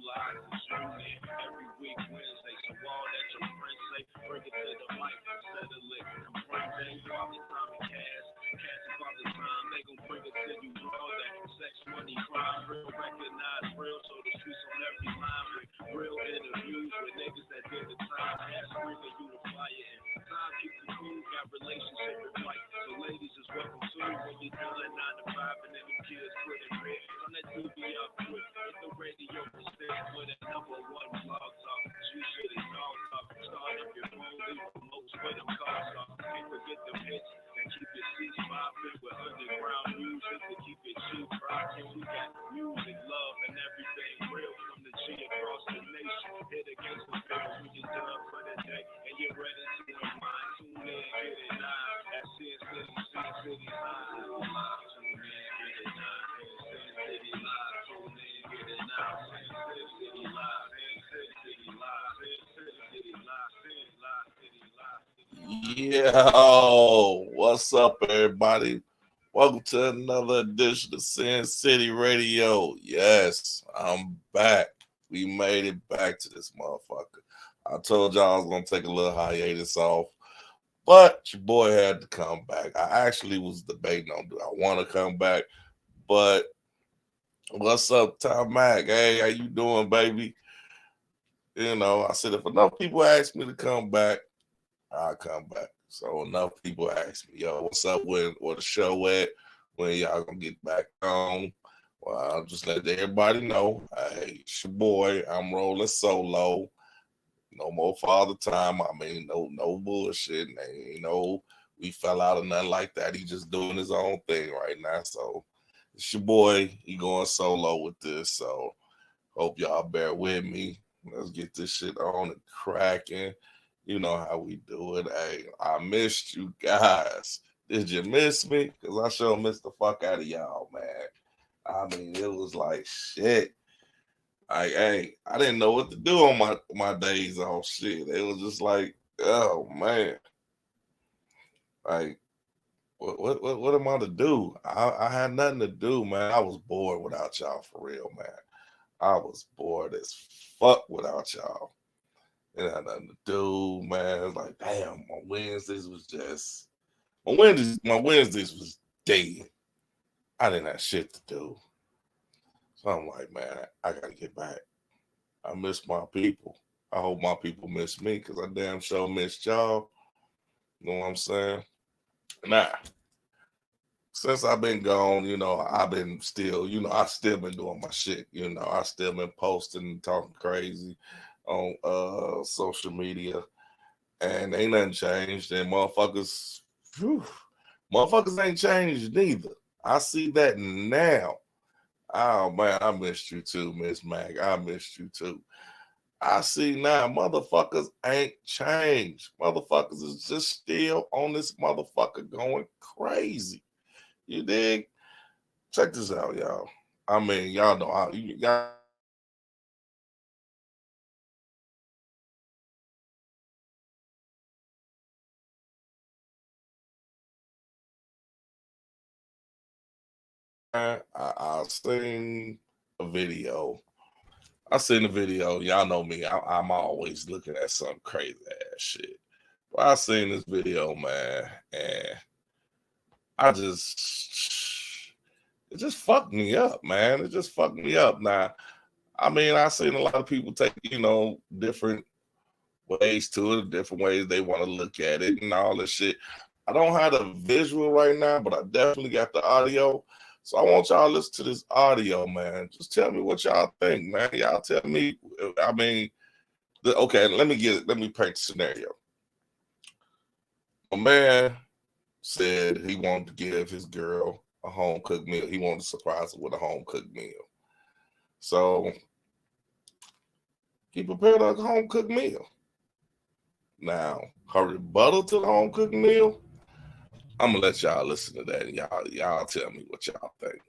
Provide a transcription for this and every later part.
live and tune in every week Wednesday. So all that your friends say, bring it to the mic, settle it. Bring that Father Time and Cash and Father Time, they gon' bring it to you all that sex, money, crime, real, recognize real. So the streets on every line with real interviews with niggas that did the time. Ask bringing you the fire and time keep you cool. Got relationship with Mike, so ladies is welcome too. When you done 9 to 5 and then them kids put in bed, turn that TV up quick. Hit the radio instead with a #1 blog talk. G shit is all talk. Start up your phone, leave remotes where them cars are. Can't forget them hits and keep your seats popping with underground music to keep your cheap rocking. We got music, love, and everything real from the G across the nation. Hit against the bill when you're done for the day and you're ready to unwind. Tune in, get it now. At Sin City, Sin City Live. Tune in, get it now. Sin City Live. Tune in, get it now. Sin City Live. Sin City Live. Sin City Live. Sin Live City Live. Yo, what's up, everybody? Welcome to another edition of Sin City Radio. Yes, I'm back. We made it back to this motherfucker. I told y'all I was gonna take a little hiatus off, but your boy had to come back. I actually was debating on do I want to come back, but what's up, Tom Mac? Hey, how you doing, baby? I said if enough people ask me to come back, I'll come back. So enough people ask me, yo, what's up with or the show at? When y'all gonna get back on? Well, I'll just let everybody know. Hey, it's your boy. I'm rolling solo. No more father time. I mean, no bullshit. Ain't no we fell out or nothing like that. He just doing his own thing right now. So it's your boy. He going solo with this. So hope y'all bear with me. Let's get this shit on and cracking. You know how we do it. Hey, I missed you guys. Did you miss me? Because I sure missed the fuck out of y'all, man. I mean, it was like shit. Hey, I didn't know what to do on my days off. Shit, it was just like, oh man, like what am I to do? I had nothing to do, man. I was bored without y'all for real, man. I was bored as fuck without y'all. It had nothing to do, man. It's like, damn, my Wednesdays was dead. I didn't have shit to do. So I'm like, man, I gotta get back. I miss my people. I hope my people miss me because I damn sure missed y'all. You know what I'm saying? Nah. Since I've been gone, I've been still, I still been doing my shit. I still been posting and talking crazy on social media. And ain't nothing changed. And whew, motherfuckers ain't changed neither. I see that now. Oh man, I missed you too, Miss Mac. I missed you too. I see now, motherfuckers ain't changed. Motherfuckers is just still on this motherfucker going crazy. You dig? Check this out, y'all. I mean, y'all know how y'all I seen a video. I seen the video. Y'all know me. I'm always looking at some crazy ass shit. But I seen this video, man, and I it just fucked me up, man. It just fucked me up. Now, I mean, I seen a lot of people take, different ways to it, different ways they want to look at it and all this shit. I don't have the visual right now, but I definitely got the audio. So I want y'all to listen to this audio, man. Just tell me what y'all think, man. Y'all tell me. I mean, okay, let me paint the scenario. A man said he wanted to give his girl a home cooked meal. He wanted to surprise her with a home cooked meal. So he prepared a home cooked meal. Now, her rebuttal to the home cooked meal, I'm gonna let y'all listen to that and y'all tell me what y'all think.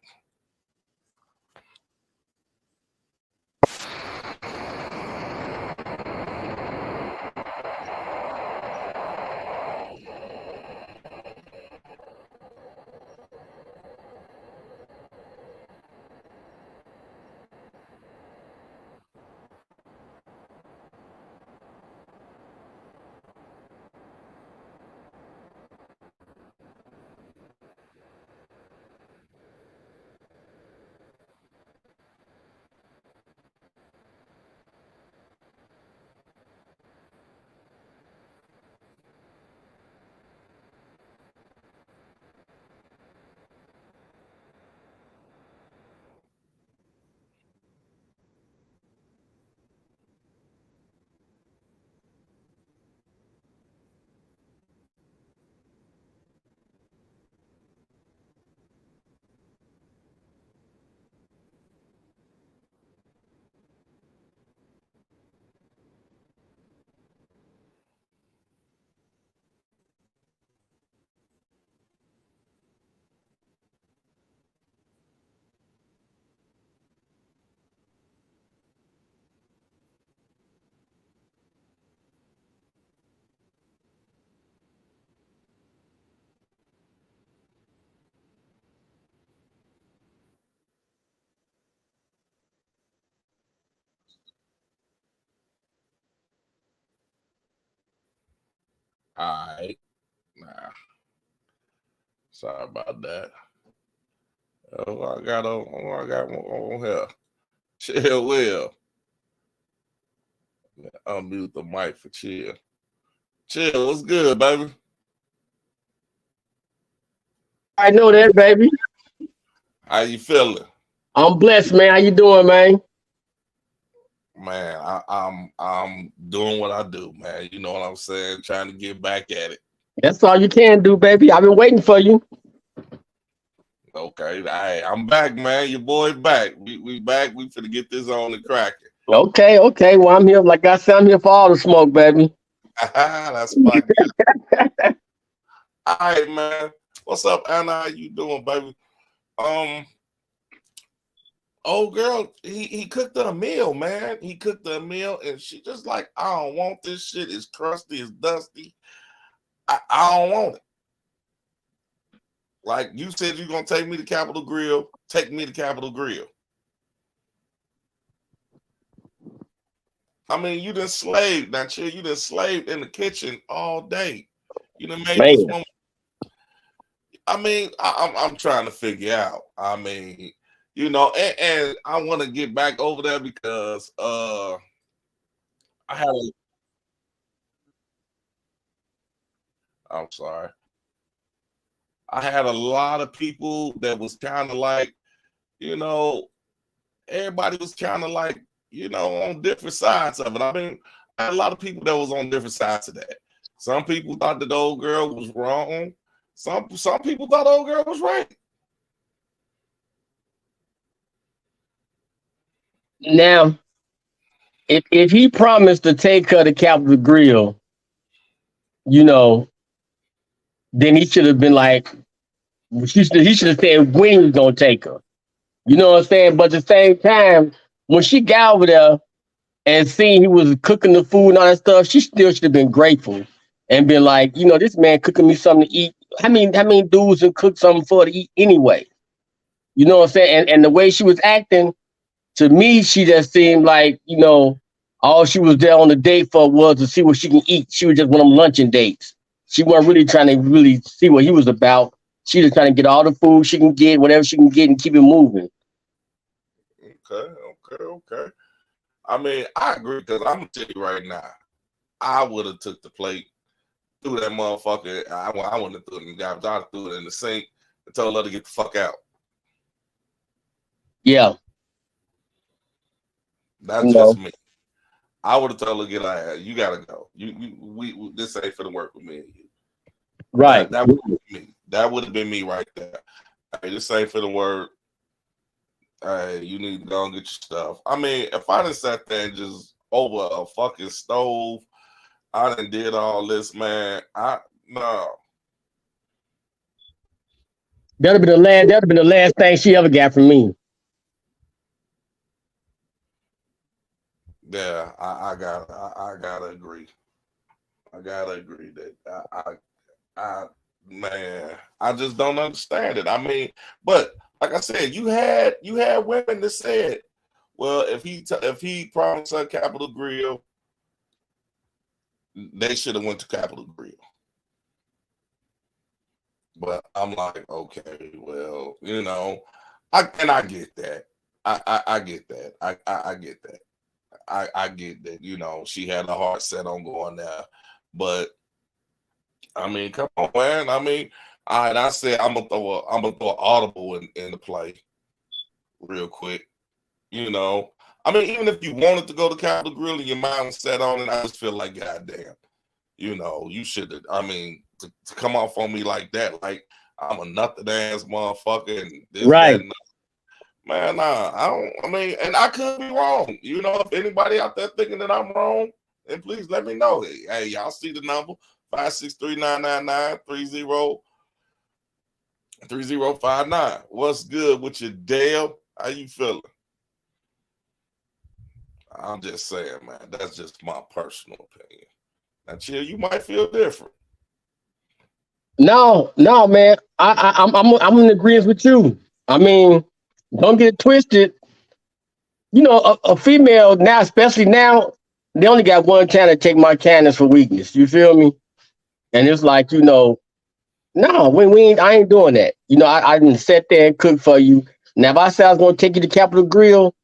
All right. Nah, sorry about that. I got one on here. Chill Will. Unmute the mic for chill. Chill, what's good, baby? I know that, baby. How you feeling? I'm blessed, man. How you doing, man? Man, I'm doing what I do, man. You know what I'm saying? Trying to get back at it. That's all you can do, baby. I've been waiting for you. Okay, I'm back, man. Your boy back. We back. We finna get this on the cracking. Okay. Well, I'm here. Like I said, I'm here for all the smoke, baby. That's my good. All right, man. What's up, Anna? How you doing, baby? Old girl, he cooked her a meal, man. He cooked her a meal, and she just like, I don't want this shit. It's crusty, it's dusty. I don't want it. Like you said, you're gonna take me to Capitol Grill. Take me to Capitol Grill. I mean, you done slaved, now chill. You done slaved in the kitchen all day. You done made this woman. I mean, I'm trying to figure out. I mean, you know, and I want to get back over there because I had a. I'm sorry. I had a lot of people that was kind of like, you know, everybody was kind of like, you know, on different sides of it. I mean, I had a lot of people that was on different sides of that. Some people thought that the old girl was wrong. Some people thought the old girl was right. Now, if he promised to take her to Capitol Grill, you know, then he should have been like, he should have said when he was gonna take her. You know what I'm saying? But at the same time, when she got over there and seen he was cooking the food and all that stuff, she still should have been grateful and been like, you know, this man cooking me something to eat. How many dudes and cook something for to eat anyway? You know what I'm saying? And the way she was acting, to me, she just seemed like, you know, all she was there on the date for was to see what she can eat. She was just one of them luncheon dates. She wasn't really trying to really see what he was about. She was trying to get all the food she can get, whatever she can get, and keep it moving. Okay. I mean, I agree because I'm gonna tell you right now, I would have took the plate, threw that motherfucker. I wouldn't have threw it in the garbage. I'd have threw it in the sink and told her to get the fuck out. Yeah. That's just me. I would have told her to get out. You gotta go. We this ain't for the work with me and you. Right. That would have been me. That would have been me right there. Hey, this ain't for the work. Hey, you need to go and get your stuff. I mean, if I done sat there and just over a fucking stove, I done did all this, man. No. That'd be the last thing she ever got from me. Yeah, I gotta agree. I gotta agree that man, I just don't understand it. I mean, but like I said, you had women that said, well, if he promised her Capitol Grill, they should have went to Capitol Grill. But I'm like, okay, well, you know, I get that. I get that. I get that. I get that, you know, she had a heart set on going there. But I mean, come on, man. I mean, I said I'm gonna throw an audible in the play real quick. You know, I mean, even if you wanted to go to Capitol Grill and your mind was set on it, I just feel like, goddamn, you know, you should have. I mean, to come off on me like that, like I'm a nothing ass motherfucker and this, right. That, and man, nah, I don't. I mean, and I could be wrong. You know, if anybody out there thinking that I'm wrong, then please let me know. Hey, y'all see the number 563-999-3059. What's good with you, Dale? How you feeling? I'm just saying, man. That's just my personal opinion. Now, chill. You might feel different. No, man. I'm in agreement with you. I mean, don't get it twisted. You know, a female now, especially now, they only got one time to take my kindness for weakness. You feel me? And it's like, no, we ain't, I ain't doing that. I didn't sit there and cook for you. Now, if I say I was gonna take you to Capitol Grill,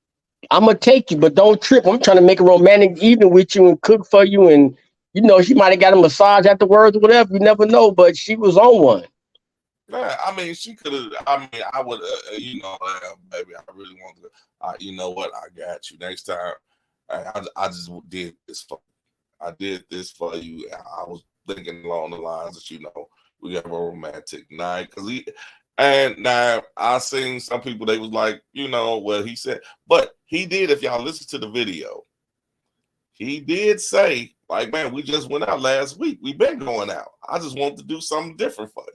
I'm gonna take you, but don't trip. I'm trying to make a romantic evening with you and cook for you, and she might have got a massage afterwards or whatever. You never know, but she was on one. Yeah, I mean, she could have. I mean, I would. Baby, I really want to. You know what? I got you. Next time, I just did this for. I did this for you. I was thinking along the lines that we have a romantic night and now I seen some people, they was like, well, he said, but he did. If y'all listen to the video, he did say, like, man, we just went out last week. We've been going out. I just want to do something different for you.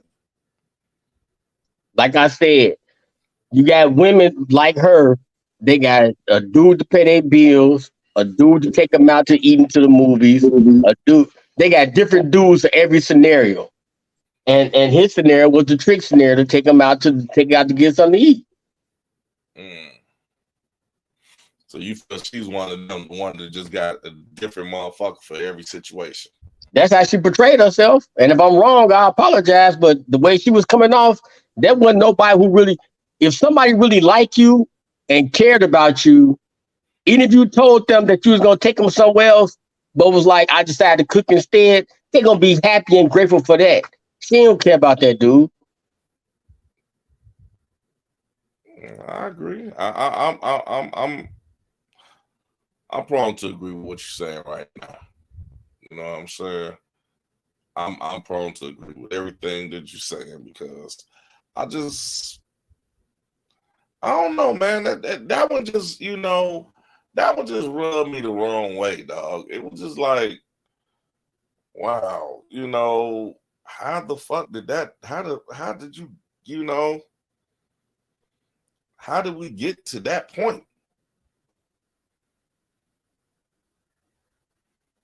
Like I said, you got women like her. They got a dude to pay their bills, a dude to take them out to eat into the movies, a dude. They got different dudes for every scenario. And his scenario was the trick scenario to take him out to get something to eat. So you feel she's one of them, one that just got a different motherfucker for every situation. That's how she portrayed herself. And if I'm wrong, I apologize. But the way she was coming off, there wasn't nobody who really, if somebody really liked you and cared about you, even if you told them that you was gonna take them somewhere else, but was like, I decided to cook instead, they're gonna be happy and grateful for that. She don't care about that, dude. I agree. I'm prone to agree with what you're saying right now. You know what I'm saying? I'm prone to agree with everything that you're saying because I don't know, man. That one just, that one just rubbed me the wrong way, dog. It was just like, wow, how the fuck did that? How did how did we get to that point?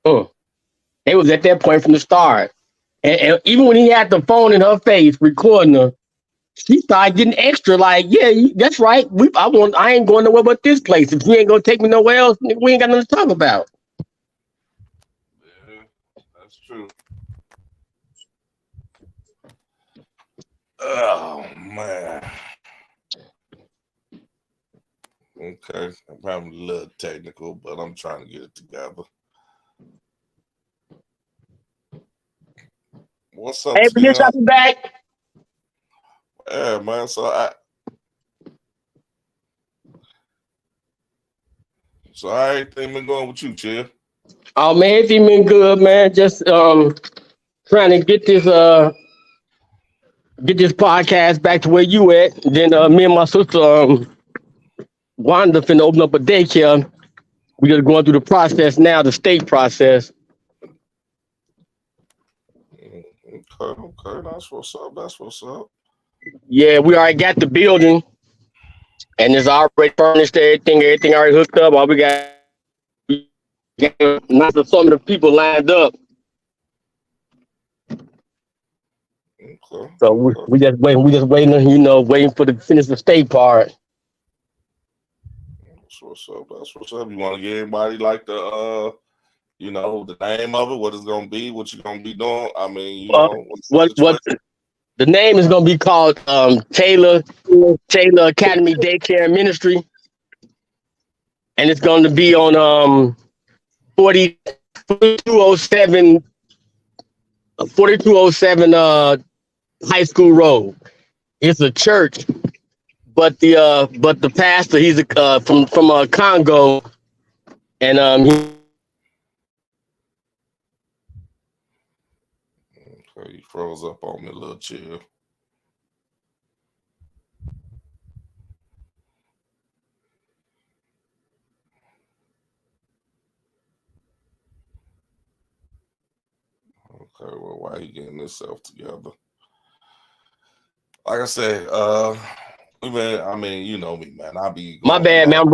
It was at that point from the start. And even when he had the phone in her face recording her, she started getting extra. Like, yeah, that's right. I ain't going nowhere but this place. If you ain't gonna take me nowhere else, we ain't got nothing to talk about. Yeah, that's true. Oh man. Okay, I'm probably a little technical, but I'm trying to get it together. What's up, Hey, Tim? I'll be back. Yeah, man. So how everything been going with you, Chill? Oh man, everything been good, man. Just trying to get this podcast back to where you at. Then me and my sister Wanda finna open up a daycare. We just going through the process now, the state process. Okay, that's what's up. Yeah, we already got the building, and it's already furnished. Everything already hooked up. All we got, not some of the people lined up. Okay. So we just waiting. Waiting for the finish the state part. That's what's up. You want to get anybody like the name of it, what it's gonna be, what you're gonna be doing? I mean, what the name is gonna be called Taylor Academy Daycare Ministry, and it's going to be on 4207 High School Road. It's a church, but the pastor, he's from Congo, and Okay, you froze up on me, little Chill. Okay, well, why are you getting this together? Like I said, I mean, you know me, man. I be my bad, man. I'm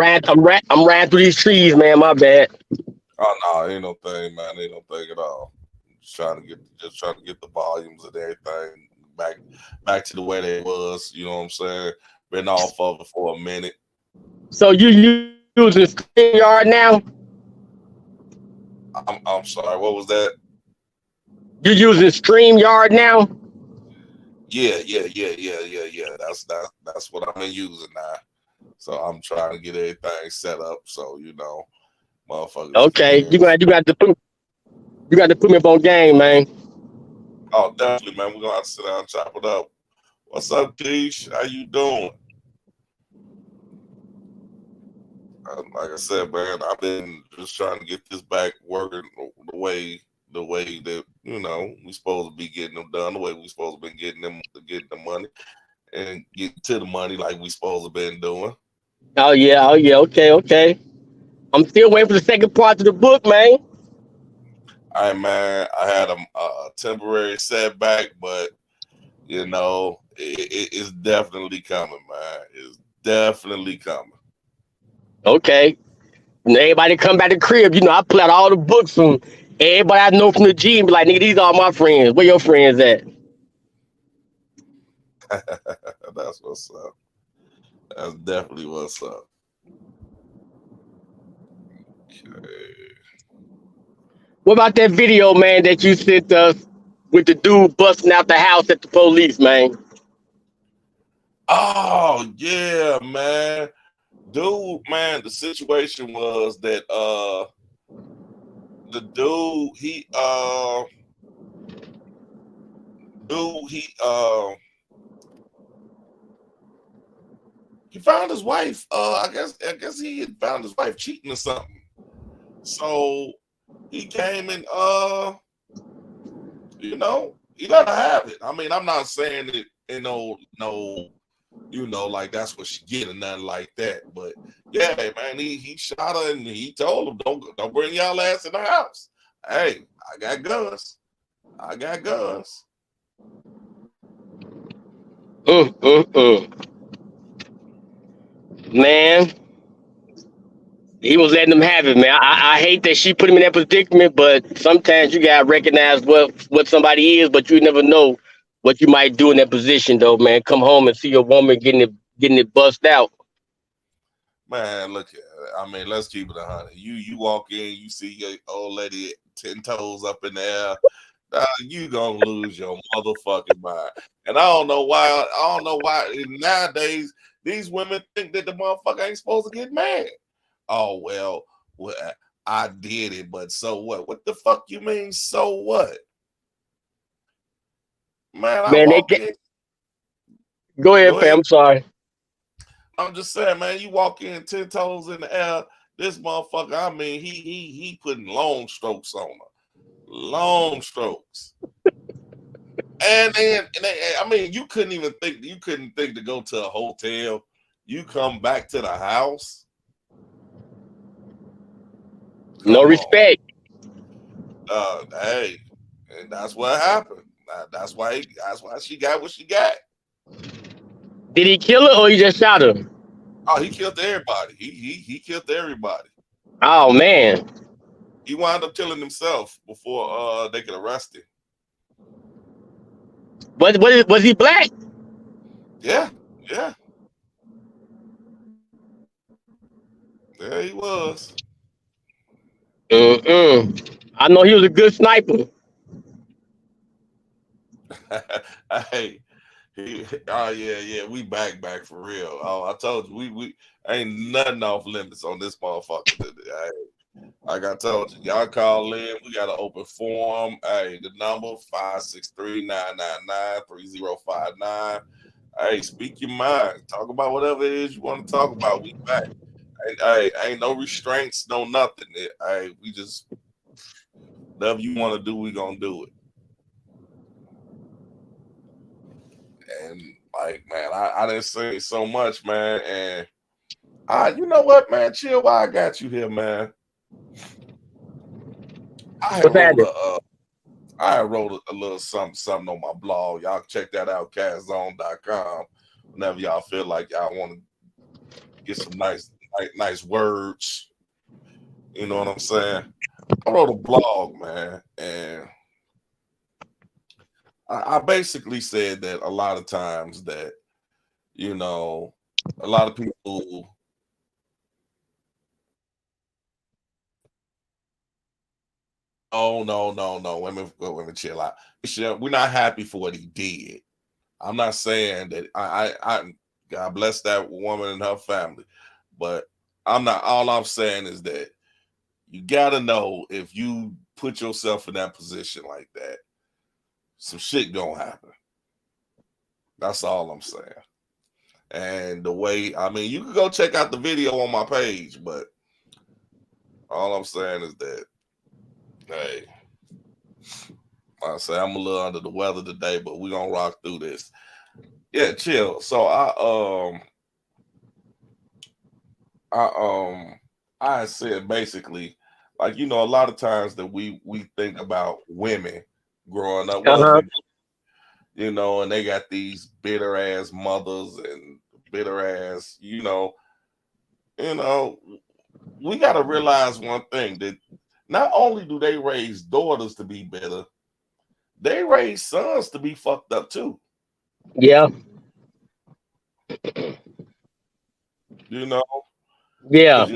riding through these trees, man. My bad. Oh no, ain't no thing, man. Ain't no thing at all. Just trying to get the volumes and everything back to the way they was. You know what I'm saying? Been off of it for a minute. So you using StreamYard now? I'm sorry. What was that? You using StreamYard now? Yeah. That's what I'm using now. So I'm trying to get everything set up so motherfuckers can Okay, hear. you got to put me up on game, man. Oh, definitely, man. We're gonna have to sit down and chop it up. What's up, Deesh? How you doing? Like I said, man, I've been just trying to get this back working the way that we supposed to be getting them done, the way we supposed to be getting the money and get to the money like we supposed to been doing. Oh yeah, okay. I'm still waiting for the second part of the book, man. All right, man. I had a temporary setback, but it's definitely coming, man. It's definitely coming. Okay. When everybody come back to the crib, I pull out all the books from everybody I know from the G and be like, nigga, these are my friends. Where your friends at? That's what's up. That's definitely what's up. Okay. What about that video, man, that you sent us with the dude busting out the house at the police, man? Oh yeah, man. Dude, man, the situation was that the dude he he found his wife. I guess he had found his wife cheating or something. So he came and he let her have it. I mean, I'm not saying it, like that's what she get or nothing like that. But yeah, man, he shot her and he told him, don't bring y'all ass in the house. Hey, I got guns. Man, he was letting them have it, man. I hate that she put him in that predicament, but sometimes you gotta recognize what somebody is, but you never know what you might do in that position, though, man. Come home and see a woman getting it bust out. Man, look, I mean, let's keep it 100. You walk in, you see your old lady 10 toes up in the air. You gonna lose your motherfucking mind. And I don't know why. Nowadays these women think that the motherfucker ain't supposed to get mad. Oh well, I did it, but so what? What the fuck you mean? So what? Man, I Man, walk in. go Go ahead, fam. ahead. I'm sorry. I'm just saying, man, you walk in 10 toes in the air. This motherfucker, I mean, he putting long strokes on her. Long strokes. And then, I mean, you couldn't think to go to a hotel. You come back to the house. No Come on. respect. Hey, and that's what happened. That's why she got what she got. Did he kill her or he just shot her? Oh, he killed everybody. He killed everybody. Oh man. He wound up killing himself before they could arrest him. Was he black? Yeah. There he was. I know he was a good sniper. Hey, oh yeah, we back for real. Oh, I told you, we ain't nothing off limits on this motherfucker today. Hey, like I told you, y'all call in. We got an open forum. Hey, the number 563-999-3059. Hey, speak your mind. Talk about whatever it is you want to talk about. We back. Hey, ain't no restraints, no nothing. Hey, we just whatever you want to do, we gonna do it. And like, man, I didn't say so much, man. And you know what, man? Chill while I got you here, man. I wrote a little something on my blog. Y'all check that out, castzone.com. Whenever y'all feel like y'all want to get some nice words. You know what I'm saying? I wrote a blog, man, and I basically said that a lot of times that, a lot of people Oh no. Women, chill out. We're not happy for what he did. I'm not saying that I God bless that woman and her family, but I'm not. All I'm saying is that you gotta know if you put yourself in that position like that, some shit gonna happen. That's all I'm saying. And the way, I mean, you can go check out the video on my page, but all I'm saying is that, hey, I say I'm a little under the weather today, but we're gonna rock through this. Yeah, chill. So I said basically, like, you know, a lot of times that we think about women growing up, you know, and they got these bitter ass mothers and bitter ass, you know, we got to realize one thing, that not only do they raise daughters to be bitter, they raise sons to be fucked up too. Yeah. You know, Yeah.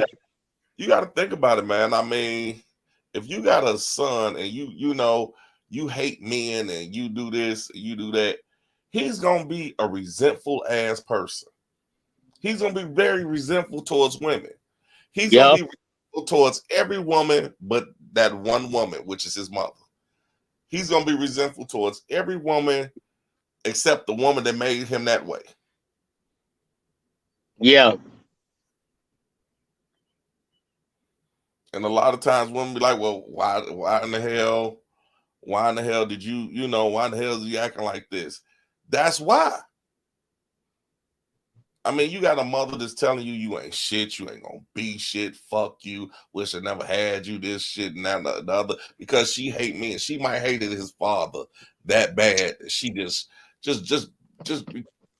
you got to think about it, man. I mean, if you got a son and you know you hate men and you do this, you do that, he's gonna be a resentful ass person. He's gonna be very resentful towards women. He's gonna be resentful towards every woman but that one woman, which is his mother. He's gonna be resentful towards every woman except the woman that made him that way. Yeah. And a lot of times women be like, well, why in the hell did why in the hell is you acting like this? That's why. I mean, you got a mother that's telling you ain't shit, you ain't gonna be shit, fuck you, wish I never had you, this shit and that and the other, because she hate me, and she might hated his father that bad that she just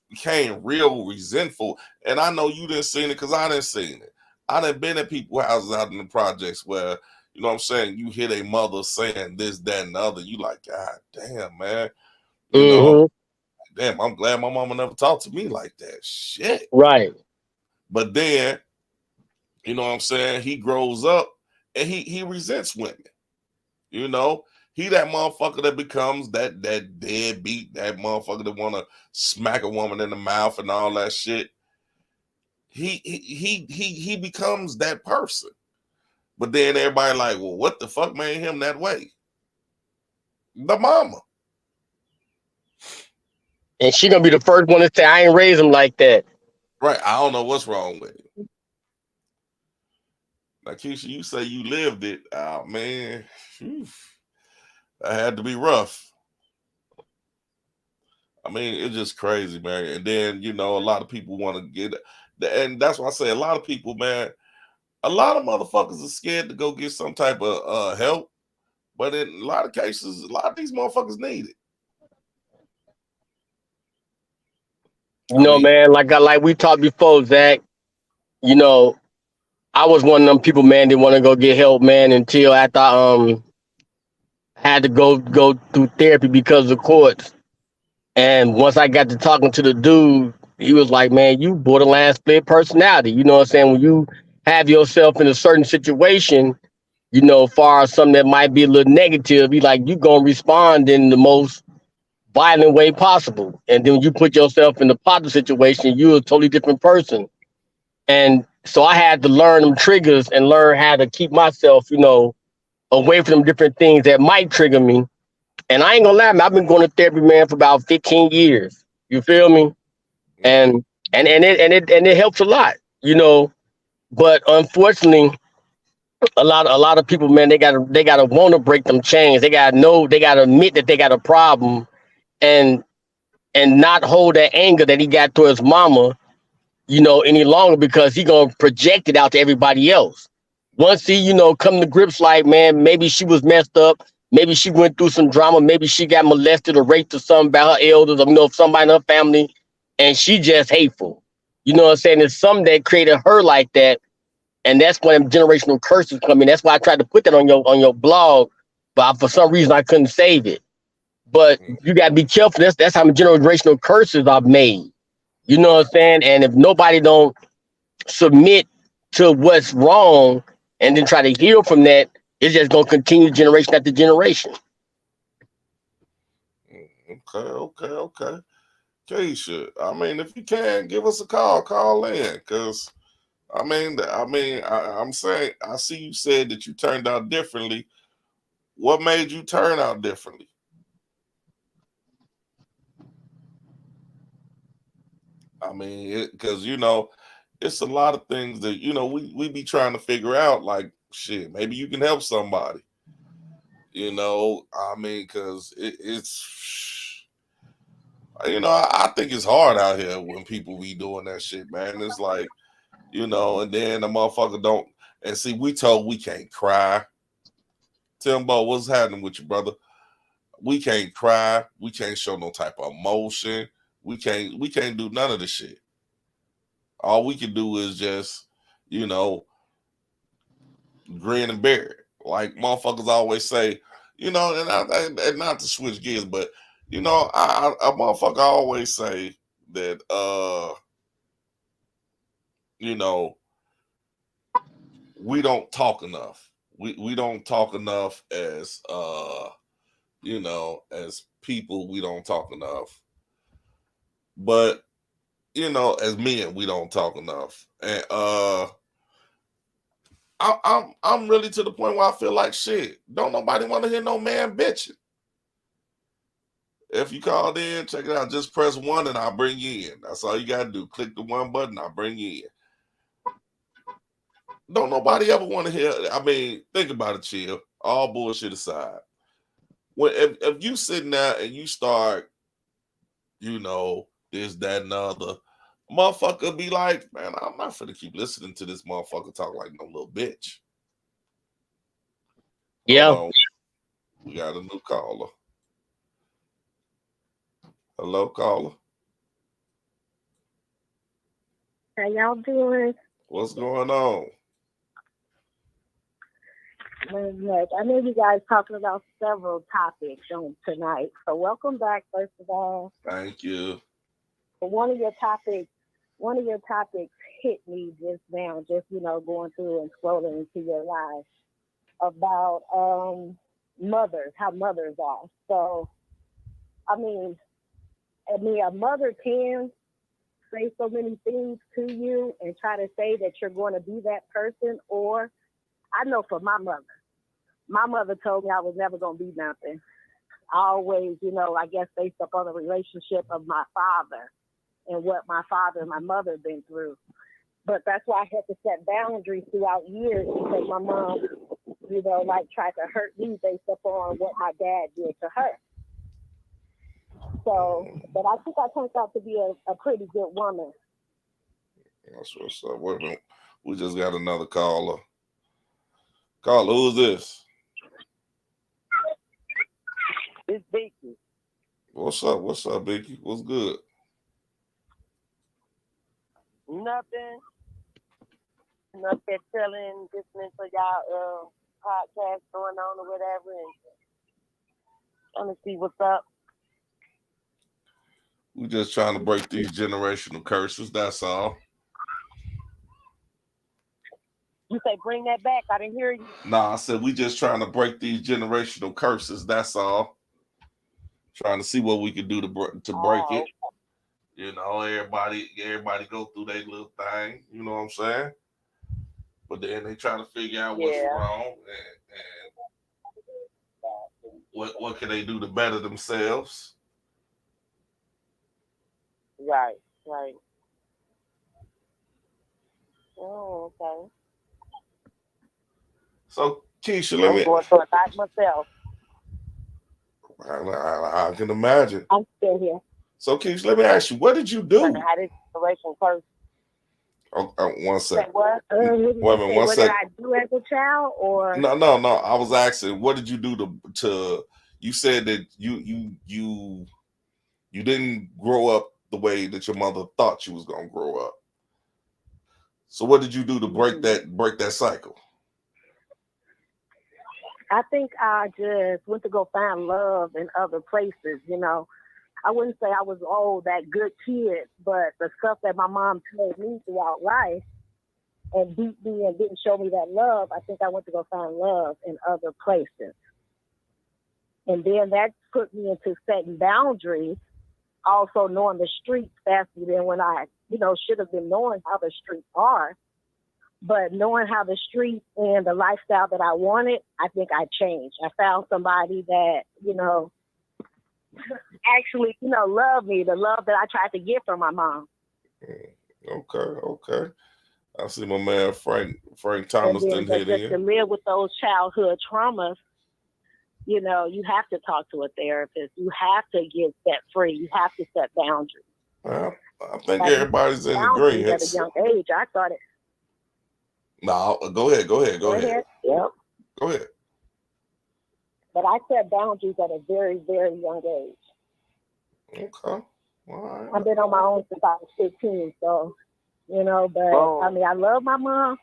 became real resentful. And I know you didn't see it because I didn't see it. I done been at people's houses out in the projects where, you know what I'm saying, you hear a mother saying this, that, and the other. You like, God damn, man. You know, damn, I'm glad my mama never talked to me like that. Shit. Right. But then, you know what I'm saying, he grows up and he resents women. You know, he that motherfucker that becomes that deadbeat, that motherfucker that want to smack a woman in the mouth and all that shit. He becomes that person. But then everybody like, well, what the fuck made him that way? The mama. And she gonna be the first one to say, I ain't raised him like that. Right. I don't know what's wrong with it. Now, Keisha, you say you lived it. Oh, man. That had to be rough. I mean, it's just crazy, man. And then, you know, a lot of people want to get it. And that's why I say a lot of people, man, a lot of motherfuckers are scared to go get some type of help. But in a lot of cases, a lot of these motherfuckers need it. You know, man, like we talked before, Zach, you know, I was one of them people, man, that want to go get help, man, until after I had to go through therapy because of the courts. And once I got to talking to the dude, he was like, man, you borderline split personality. You know what I'm saying? When you have yourself in a certain situation, you know, far as something that might be a little negative, you like, you gonna respond in the most violent way possible. And then when you put yourself in the positive situation, you're a totally different person. And so I had to learn them triggers and learn how to keep myself, you know, away from them different things that might trigger me. And I ain't gonna lie, man, I've been going to therapy, man, for about 15 years. You feel me? And it helps a lot, you know. But unfortunately, a lot of people, man, they gotta want to break them chains. They gotta admit that they got a problem, and not hold that anger that he got towards mama, you know, any longer, because he gonna project it out to everybody else. Once he, you know, come to grips like, man, maybe she was messed up, maybe she went through some drama, maybe she got molested or raped or something by her elders, or, you know, somebody in her family, and she just hateful. You know what I'm saying? It's something that created her like that, and that's when generational curses come in. That's why I tried to put that on your blog, but for some reason I couldn't save it. But you gotta be careful. That's how generational curses are made. You know what I'm saying? And if nobody don't submit to what's wrong and then try to heal from that, It's just gonna continue generation after generation. Okay. Keisha, I mean, if you can, give us a call in, cause I'm saying, I see you said that you turned out differently. What made you turn out differently? I mean, because it's a lot of things that we be trying to figure out. Like, shit, maybe you can help somebody. I mean, because it's I think it's hard out here when people be doing that shit, man. It's like, and then the motherfucker don't. And see, we told we can't cry. Timbo, what's happening with you, brother? We can't cry. We can't show no type of emotion. We can't do none of the shit. All we can do is just, you know, grin and bear it. Like motherfuckers always say, and not to switch gears, but a motherfucker always say that you know, we don't talk enough. We don't talk enough as as people, we don't talk enough. But as men, we don't talk enough. And I'm really to the point where I feel like shit. Don't nobody want to hear no man bitching. If you called in, check it out. Just press 1 and I'll bring you in. That's all you gotta do. Click the 1 button, I'll bring you in. Don't nobody ever want to hear. I mean, think about it, chill. All bullshit aside. If you sitting there and you start, this, that, and the other, motherfucker be like, man, I'm not finna keep listening to this motherfucker talk like no little bitch. Yeah. Hold on. We got a new caller. Hello, caller. How y'all doing? What's going on? I know you guys talking about several topics on tonight. So welcome back, first of all. Thank you. One of your topics hit me just now, going through and scrolling into your life about mothers, how mothers are. So I mean, a mother can say so many things to you and try to say that you're going to be that person. Or I know for my mother told me I was never going to be nothing. I always, I guess based upon the relationship of my father and what my father and my mother been through. But that's why I had to set boundaries throughout years, because my mom, tried to hurt me based upon what my dad did to her. So, but I think I turned out to be a pretty good woman. That's what's up. Wait a minute. We just got another caller. Caller, who's this? It's Beaky. What's up, Beaky? What's good? Nothing. Up there chilling, listening to y'all podcast going on or whatever, and trying to see what's up. We just trying to break these generational curses. That's all. You say bring that back? I didn't hear you. Nah, I said we just trying to break these generational curses. That's all. Trying to see what we can do to break it. Everybody go through their little thing. You know what I'm saying? But then they try to figure out what's wrong and what can they do to better themselves. Right. Oh, okay. So Keisha, I'm going through it back myself. I can imagine. I'm still here. So Keisha, let me ask you, what did you do? How this situation first. Oh, 1 second. What? Wait a minute, 1 second. What did I do as a child? Or no. I was asking, what did you do to? You said that you didn't grow up the way that your mother thought you was gonna grow up. So what did you do to break that cycle? I think I just went to go find love in other places. I wouldn't say I was that good kid, but the stuff that my mom told me throughout life, and beat me and didn't show me that love, I think I went to go find love in other places. And then that put me into setting boundaries, also knowing the streets faster than when I, should have been knowing how the streets are. But knowing how the streets and the lifestyle that I wanted, I think I changed. I found somebody that, actually, loved me, the love that I tried to get from my mom. Okay. I see my man Frank And Thomas then didn't hit just to in. live with those childhood traumas, you have to talk to a therapist. You have to get set free. You have to set boundaries. Well, I think Like, everybody's in boundaries at a agreement. young age. I started. No, go ahead. Yep. Go ahead. But I set boundaries at a very, very young age. Okay. All right. I've been on my own since I was 15. So, but I mean, I love my mom.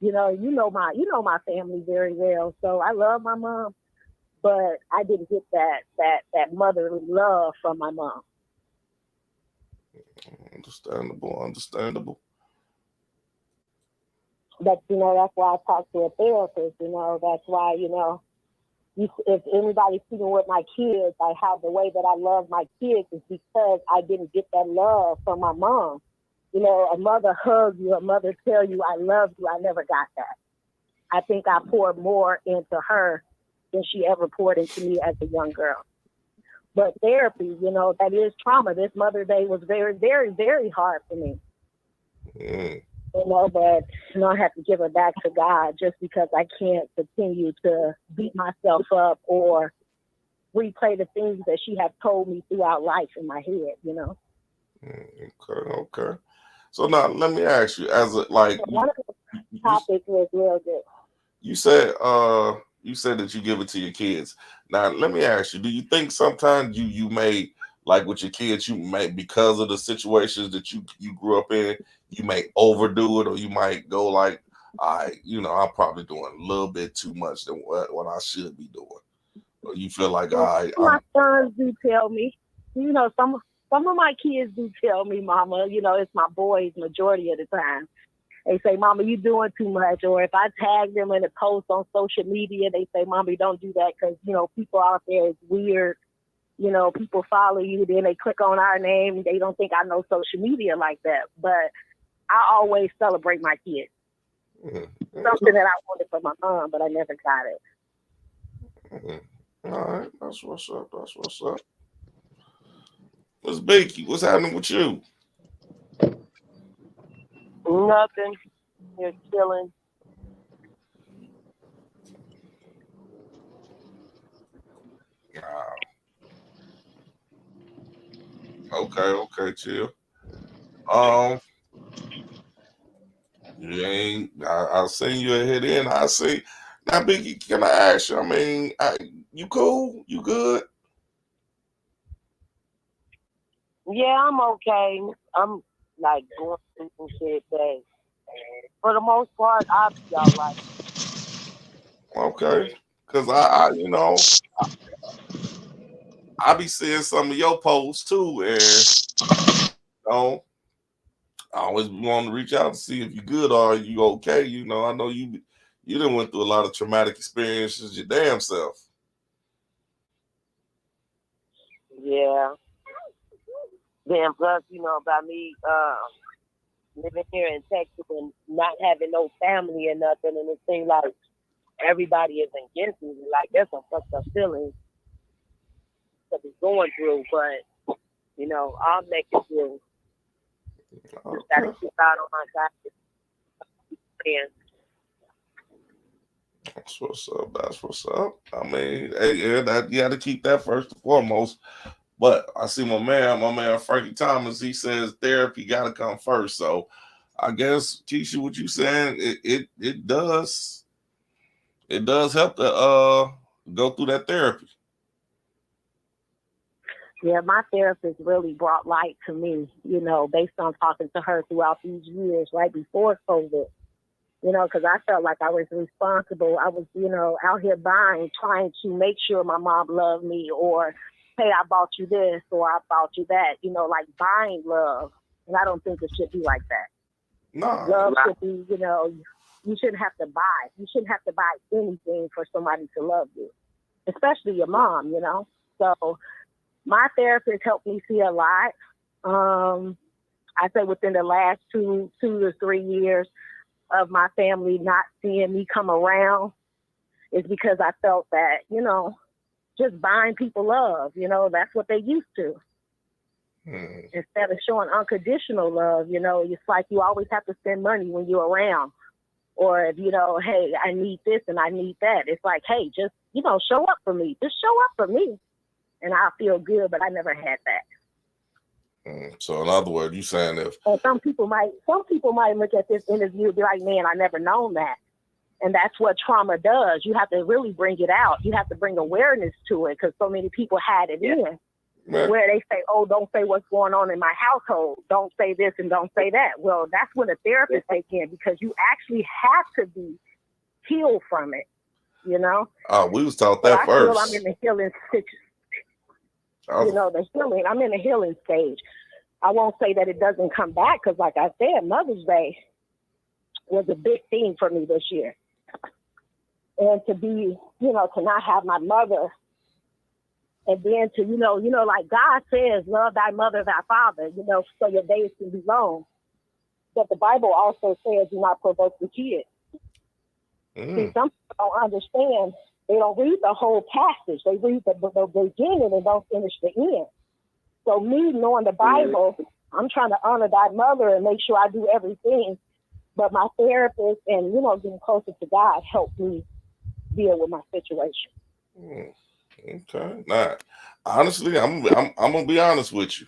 You know my family very well. So I love my mom, but I didn't get that motherly love from my mom. Understandable. But that's why I talk to a therapist. That's why if anybody's speaking with my kids, I have the way that I love my kids is because I didn't get that love from my mom. A mother hug you, a mother tell you I love you. I never got that. I think I poured more into her than she ever poured into me as a young girl. But therapy, that is trauma. This Mother's Day was very, very, very hard for me. But I have to give it back to God just because I can't continue to beat myself up or replay the things that she has told me throughout life in my head, Okay. So now let me ask you, one of the topics was real good. You said that you give it to your kids. Now let me ask you, do you think sometimes you may, like with your kids, you may, because of the situations that you grew up in, you may overdo it, or you might go like, I'm probably doing a little bit too much than what I should be doing. Or you feel like my sons do tell me, some of my kids do tell me, Mama, it's my boys majority of the time. They say, Mama, you doing too much. Or if I tag them in a post on social media, they say, Mama, don't do that because, people out there is weird. People follow you, then they click on our name. They don't think I know social media like that. But I always celebrate my kids. Something that I wanted from my mom, but I never got it. All right, that's what's up. Miss Beaky, what's happening with you? Nothing. You're chilling. Okay, chill. You ain't. I seen you ahead in. I see. Now, Biggie, can I ask you? I mean, you cool? You good? Yeah, I'm okay. I'm like going through some shit, but for the most part, I'll be all right. Okay, because I be seeing some of your posts too, and I always want to reach out to see if you good or you okay. I know you done went through a lot of traumatic experiences your damn self. Yeah. Then plus, about me living here in Texas and not having no family or nothing, and it seems like everybody is against me. Like, there's some fucked up feelings to be going through, but I'll make it through. Just gotta keep out on my side. That's what's up. I mean, that you got to keep that first and foremost. But I see my man Frankie Thomas. He says therapy got to come first. So I guess Keisha, what you saying? It does help to go through that therapy. Yeah, my therapist really brought light to me, based on talking to her throughout these years, right before COVID. Because I felt like I was responsible. I was, out here buying, trying to make sure my mom loved me, or, hey, I bought you this, or I bought you that, like buying love. And I don't think it should be like that. No. Love should be, you know, you shouldn't have to buy. You shouldn't have to buy anything for somebody to love you, especially your mom, you know. So my therapist helped me see a lot. I say within the last two to 3 years of my family not seeing me come around is because I felt that, you know, just buying people love, you know, that's what they used to. Instead of showing unconditional love, you know, it's like you always have to spend money when you're around. Or if, you know, hey, I need this and I need that. It's like, hey, just, you know, show up for me. Just show up for me. And I'll feel good, but I never had that. So in other words, you saying if and some people might look at this interview and be like, man, I never known that. And that's what trauma does. You have to really bring it out. You have to bring awareness to it because so many people had it in. Where they say, oh, don't say what's going on in my household. Don't say this and don't say that. Well, that's when a therapist takes in because you actually have to be healed from it, you know? We was taught that first. I feel I'm in the healing stage. You know, I'm in the healing stage. I won't say that it doesn't come back because, like I said, Mother's Day was a big theme for me this year. And to be, you know, to not have my mother. And then to, you know, like God says, love thy mother, thy father, you know, so your days can be long. But the Bible also says, do not provoke the kids. See, some people don't understand. They don't read the whole passage. They read the beginning and don't finish the end. So me knowing the Bible, I'm trying to honor thy mother and make sure I do everything. But my therapist and, you know, getting closer to God helped me deal with my situation. Okay. Now, honestly, I'm gonna be honest with you.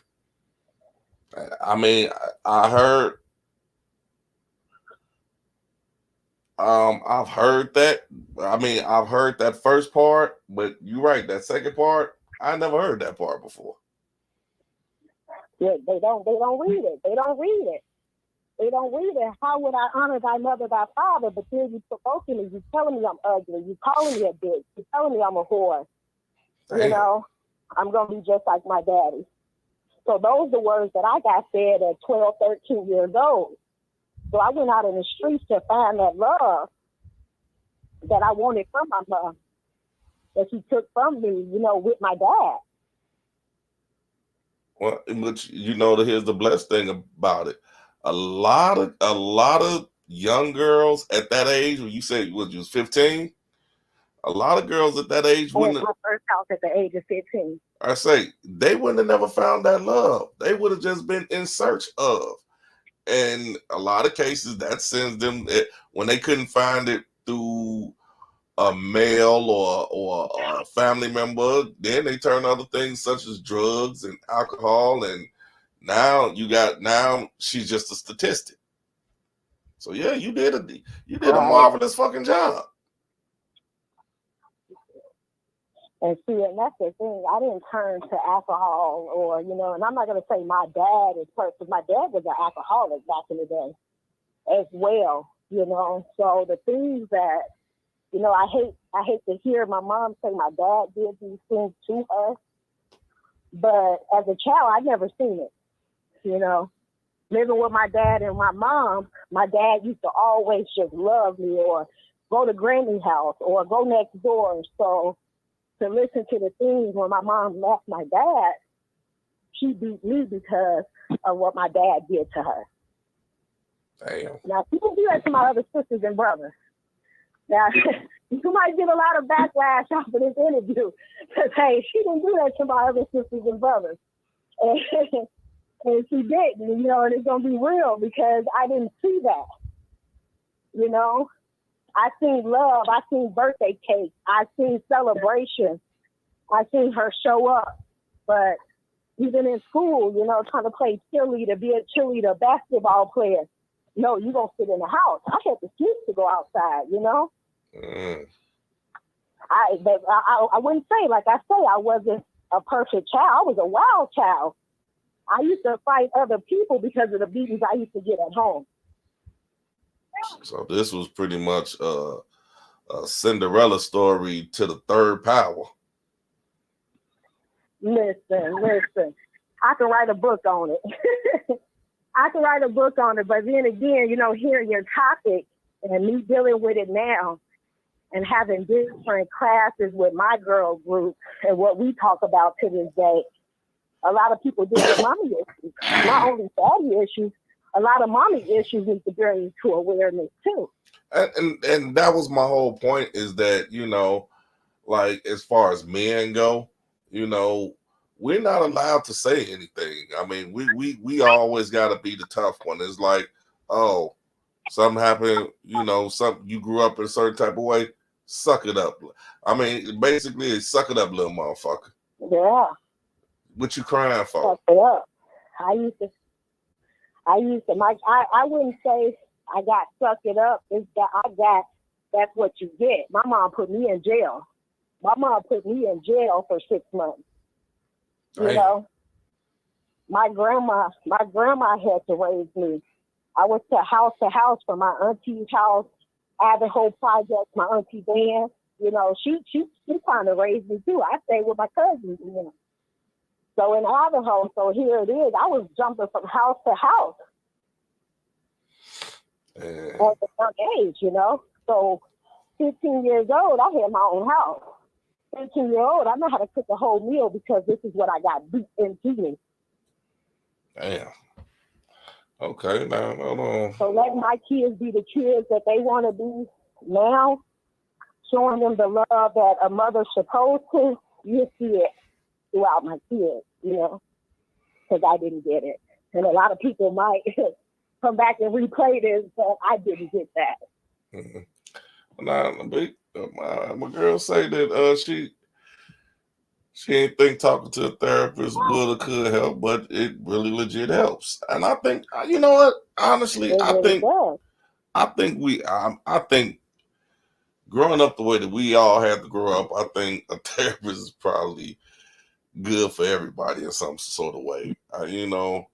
I mean, I heard, I've heard that. I mean, I've heard that first part, but you're right. That second part, I never heard that part before. Yeah, they don't read it. They don't read it. They don't read it. How would I honor thy mother, thy father? But then you provoking me. You telling me I'm ugly. You calling me a bitch. You telling me I'm a whore. Damn. You know, I'm going to be just like my daddy. So those are the words that I got said at 12, 13 years old. So I went out in the streets to find that love that I wanted from my mom, that she took from me, you know, with my dad. Well, but you know, here's the blessed thing about it. A lot of young girls at that age, when you say you was 15, a lot of girls at that age wouldn't. My first house at the age of 15. I say they wouldn't have never found that love. They would have just been in search of. And a lot of cases that sends them when they couldn't find it through a male or a family member, then they turn to other things such as drugs and alcohol, and now she's just a statistic. So yeah, you did a marvelous fucking job. And see, and that's the thing. I didn't turn to alcohol or, you know, and I'm not going to say my dad is perfect, because my dad was an alcoholic back in the day as well, you know. So the things that, you know, I hate to hear my mom say my dad did these things to us. But as a child, I never seen it, you know. Living with my dad and my mom, my dad used to always just love me or go to Granny's house or go next door. So to listen to the things when my mom left my dad, she beat me because of what my dad did to her. Damn. Now, she didn't do that to my other sisters and brothers. Now, you might get a lot of backlash after this interview because, hey, she didn't do that to my other sisters and brothers. And she didn't, you know, and it's going to be real because I didn't see that, you know. I seen love. I seen birthday cake. I seen celebration. I seen her show up. But even in school, you know, trying to play cheerleader, be a cheerleader, basketball player. No, you going to sit in the house. I had the excuse to go outside, you know. I wouldn't say, like I say, I wasn't a perfect child. I was a wild child. I used to fight other people because of the beatings I used to get at home. So this was pretty much a Cinderella story to the third power. Listen. I can write a book on it. I could write a book on it, but then again, you know, hearing your topic and me dealing with it now and having different classes with my girl group and what we talk about to this day, a lot of people deal with mommy issues. Not only daddy issues, a lot of mommy issues need to bring to awareness too. And that was my whole point, is that, you know, like as far as men go, you know, we're not allowed to say anything. I mean, we always got to be the tough one. It's like, oh, something happened, you know, you grew up in a certain type of way, suck it up. I mean, basically, it's suck it up, little motherfucker. Yeah, What you crying for? suck it up. I used to, I wouldn't say I got suck it up. It's that that's what you get. My mom put me in jail. My mom put me in jail for 6 months. You Damn. know, my grandma had to raise me. I was to house from my auntie's house, Idaho Project, my auntie Dan. You know, she kind of raised me too. I stayed with my cousins, you know. So in Idaho, so here it is. I was jumping from house to house Yeah. at a young age, you know. So 15 years old, I had my own house. 15-year-old, I know how to cook a whole meal because this is what I got beat into me. Damn. Okay, now hold on. So let my kids be the kids that they want to be now, showing them the love that a mother's supposed to. You see it throughout my kids, you know, because I didn't get it. And a lot of people might come back and replay this, but I didn't get that. Mm-hmm. Now, my girl say that she ain't think talking to a therapist would or could help, but it really legit helps. And I think, you know what? Honestly, It really does. I think growing up the way that we all had to grow up, I think a therapist is probably good for everybody in some sort of way. You know.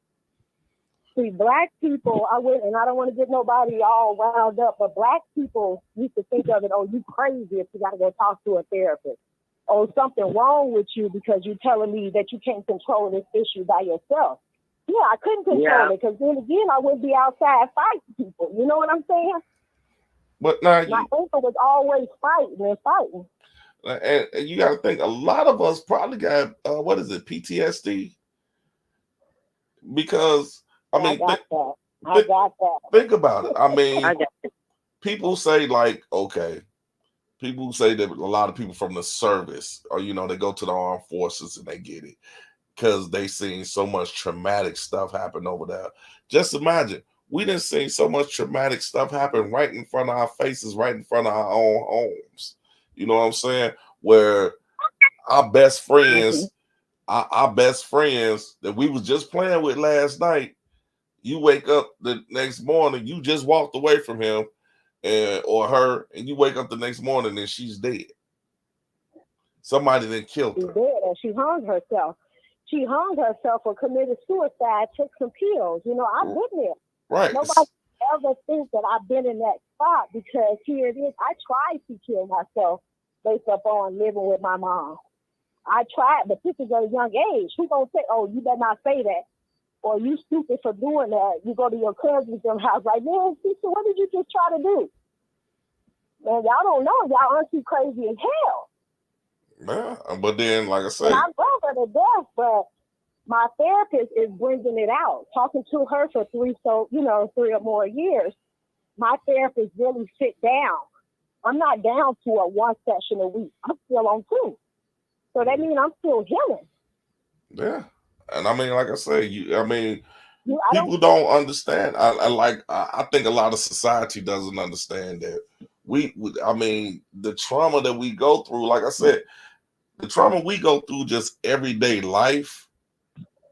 See, black people, I don't want to get nobody all wound up, but black people used to think of it, oh, you crazy if you got to go talk to a therapist. Oh, something wrong with you because you're telling me that you can't control this issue by yourself. Yeah, I couldn't control it because then again, I would be outside fighting people. You know what I'm saying? But now my uncle was always fighting and fighting. And you got to think, a lot of us probably got PTSD, because I got that. Think about it. I mean, people say like, okay, people say that a lot of people from the service, or you know, they go to the armed forces and they get it because they seen so much traumatic stuff happen over there. Just imagine, we done seen so much traumatic stuff happen right in front of our faces, right in front of our own homes. You know what I'm saying? Where our best friends, our best friends that we was just playing with last night, you wake up the next morning, you just walked away from him or her, and you wake up the next morning and she's dead. Somebody then killed her. She's dead, and she hung herself. She hung herself or committed suicide, took some pills. You know, I've been there. Right. Nobody ever thinks that I've been in that spot, because here it is. I tried to kill myself based upon living with my mom. I tried, but this is at a young age. Who's going to say, oh, you better not say that, or you stupid for doing that? You go to your cousin's house like, man, sister, what did you just try to do? Man, y'all don't know. Y'all aren't too crazy as hell. Yeah, but then, like I said, and I love her to death, but my therapist is bringing it out. Talking to her for 3 or more years, my therapist really sit down. I'm not down to a 1 session a week. I'm still on 2. So that means I'm still healing. Yeah. And I mean, like I say, people don't understand. I think a lot of society doesn't understand that the trauma that we go through, like I said, the trauma we go through just everyday life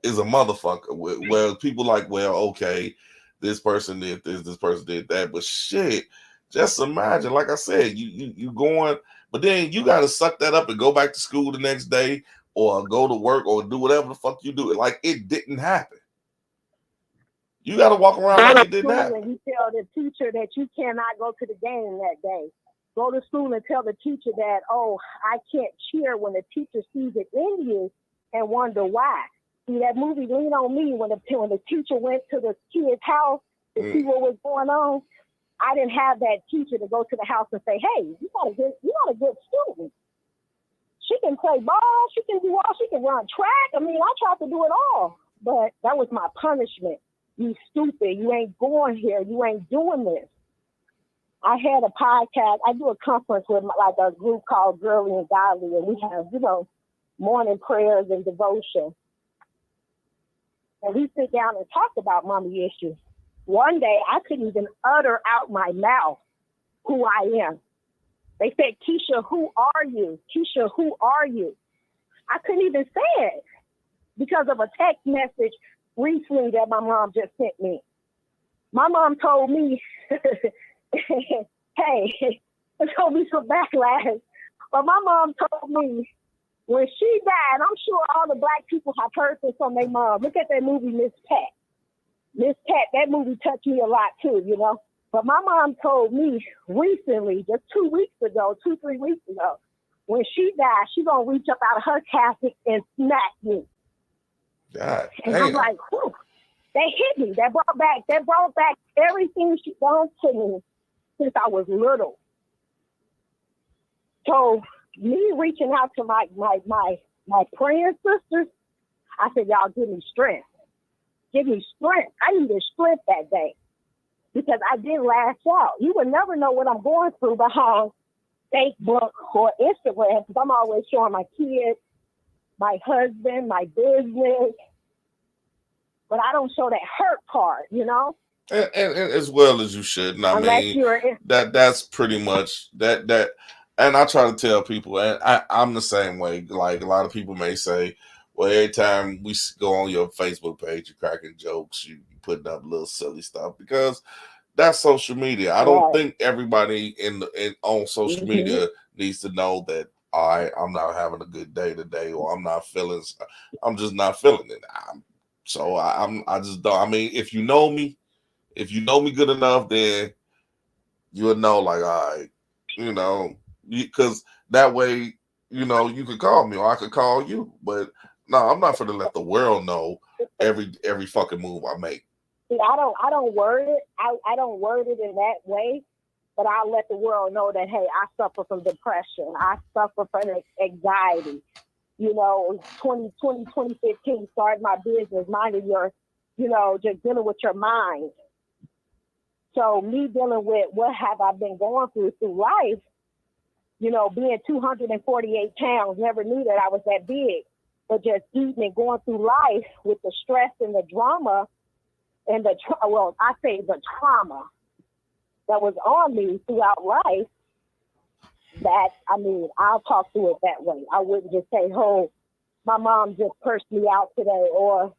is a motherfucker. Where people like, well, okay, this person did this person did that, but shit, just imagine, like I said, you going, but then you got to suck that up and go back to school the next day, or go to work, or do whatever the fuck you do. Like it didn't happen. You got to walk around like it didn't happen. And you tell the teacher that you cannot go to the game that day. Go to school and tell the teacher that, oh, I can't cheer, when the teacher sees it in you and wonder why. See that movie Lean on Me when the teacher went to the kid's house to see what was going on. I didn't have that teacher to go to the house and say, "Hey, you got a good student. She can play ball. She can do all. She can run track. I mean, I tried to do it all, but that was my punishment. You stupid. You ain't going here. You ain't doing this." I had a podcast. I do a conference with like a group called Girly and Godly, and we have, morning prayers and devotion. And we sit down and talk about mommy issues. One day, I couldn't even utter out my mouth who I am. They said, "Keisha, who are you? Keisha, who are you?" I couldn't even say it because of a text message recently that my mom just sent me. My mom told me, hey, there's going to be some backlash. But my mom told me when she died, I'm sure all the Black people have heard this from their mom. Look at that movie, Miss Pat. Miss Pat, that movie touched me a lot too, But my mom told me recently, just 3 weeks ago, when she died, she's going to reach up out of her casket and smack me. God, and I'm like, whew, that hit me. That brought back everything she done to me since I was little. So me reaching out to my praying sisters, I said, y'all give me strength. Give me strength. I needed strength that day because I didn't lash out. You would never know what I'm going through behind Facebook or Instagram because I'm always showing my kids, my husband, my business. But I don't show that hurt part, And as well as you should. And that's pretty much that. And I try to tell people, and I'm the same way. Like a lot of people may say, well, every time we go on your Facebook page, you're cracking jokes, you putting up little silly stuff because that's social media. I don't think everybody on social media needs to know that I'm not having a good day today, or I'm just not feeling it. I just don't. I mean, if you know me good enough, then you'll know, like, all right, because that way, you could call me or I could call you. But no, I'm not going to let the world know every fucking move I make. See, I don't word it. I don't word it in that way, but I'll let the world know that, hey, I suffer from depression. I suffer from anxiety. 2015 started my business, minding your, just dealing with your mind. So me dealing with what have I been going through life, being 248 pounds, never knew that I was that big, but just eating and going through life with the stress and the drama and the trauma that was on me throughout life. That, I'll talk through it that way. I wouldn't just say, oh, my mom just cursed me out today, or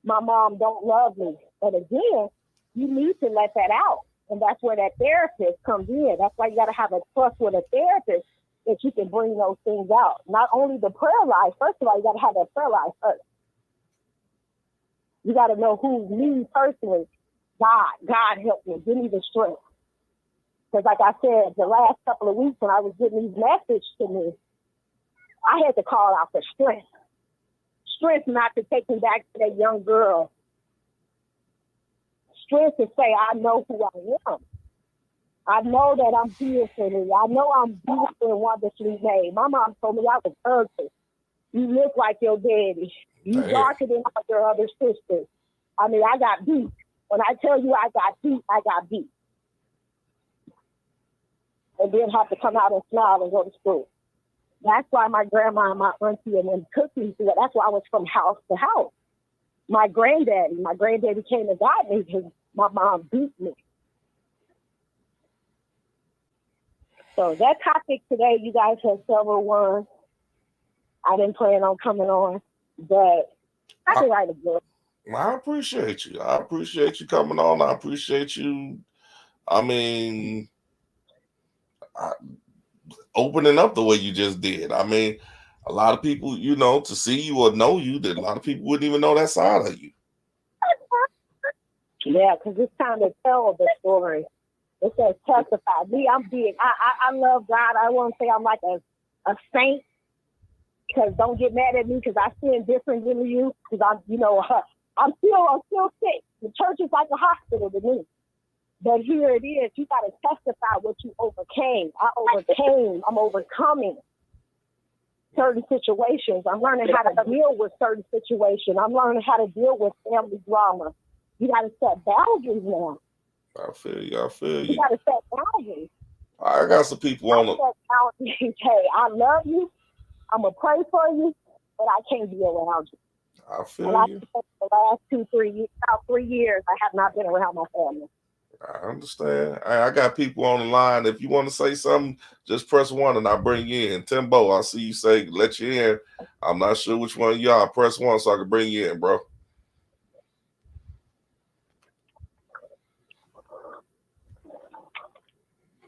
my mom don't love me. But again, you need to let that out. And that's where that therapist comes in. That's why you got to have a trust with a therapist that you can bring those things out. Not only the prayer life, first of all, you got to have that prayer life first. You got to know who me personally. God help me, give me the strength. Because like I said, the last couple of weeks when I was getting these messages to me, I had to call out for strength. Strength not to take me back to that young girl. Strength to say, I know who I am. I know that I'm fearfully. I know I'm beautiful and wonderfully made. My mom told me I was ugly. You look like your daddy. You darker than all your other sisters. I got beat. When I tell you I got beat, I got beat. And then have to come out and smile and go to school. That's why my grandma and my auntie and them took me through it. That's why I was from house to house. My granddaddy came and got me because my mom beat me. So that topic today, you guys have several ones. I didn't plan on coming on, but I can write a book. I appreciate you. I appreciate you coming on. I appreciate you. Opening up the way you just did. A lot of people, to see you or know you, that a lot of people wouldn't even know that side of you. Yeah, because it's time to tell the story. It says testify. Me, I'm big. I love God. I won't say I'm like a saint, because don't get mad at me because I sin different than you because I'm still sick. The church is like a hospital to me. But here it is. You got to testify what you overcame. I'm overcoming certain situations. I'm learning how to deal with certain situations. I'm learning how to deal with family drama. You got to set boundaries now. I feel you. You got to set boundaries. I got some people on the. Hey, I love you. I'm going to pray for you, but I can't be around you. I feel you. The last 2-3 years, about 3 years, I have not been around my family. I understand. I got people on the line. If you want to say something, just press 1 and I'll bring you in. Timbo, I see you say, let you in. I'm not sure which one of y'all. Press 1 so I can bring you in, bro.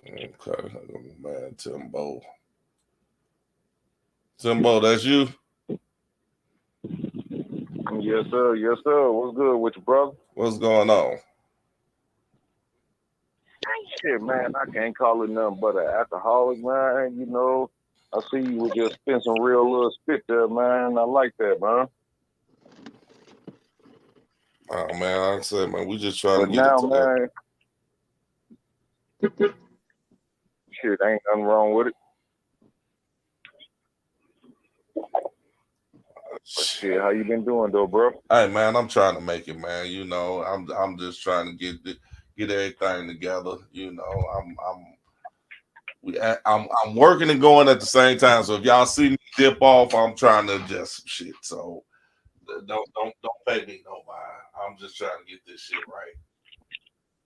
Okay, man, Timbo. Timbo, that's you? Yes, sir. Yes, sir. What's good with you, brother? What's going on? Shit, man, I can't call it nothing but an alcoholic, man. You know, I see you would just spend some real little spit there, man. I like that, man. Oh, man, like I said, man, we just trying But to get now, it together. Man, shit, ain't nothing wrong with it. But shit, how you been doing, though, bro? Hey, man, I'm trying to make it, man. You know, I'm just trying to get everything together. You know, I'm working and going at the same time. So if y'all see me dip off, I'm trying to adjust some shit. So don't pay me no mind. I'm just trying to get this shit right.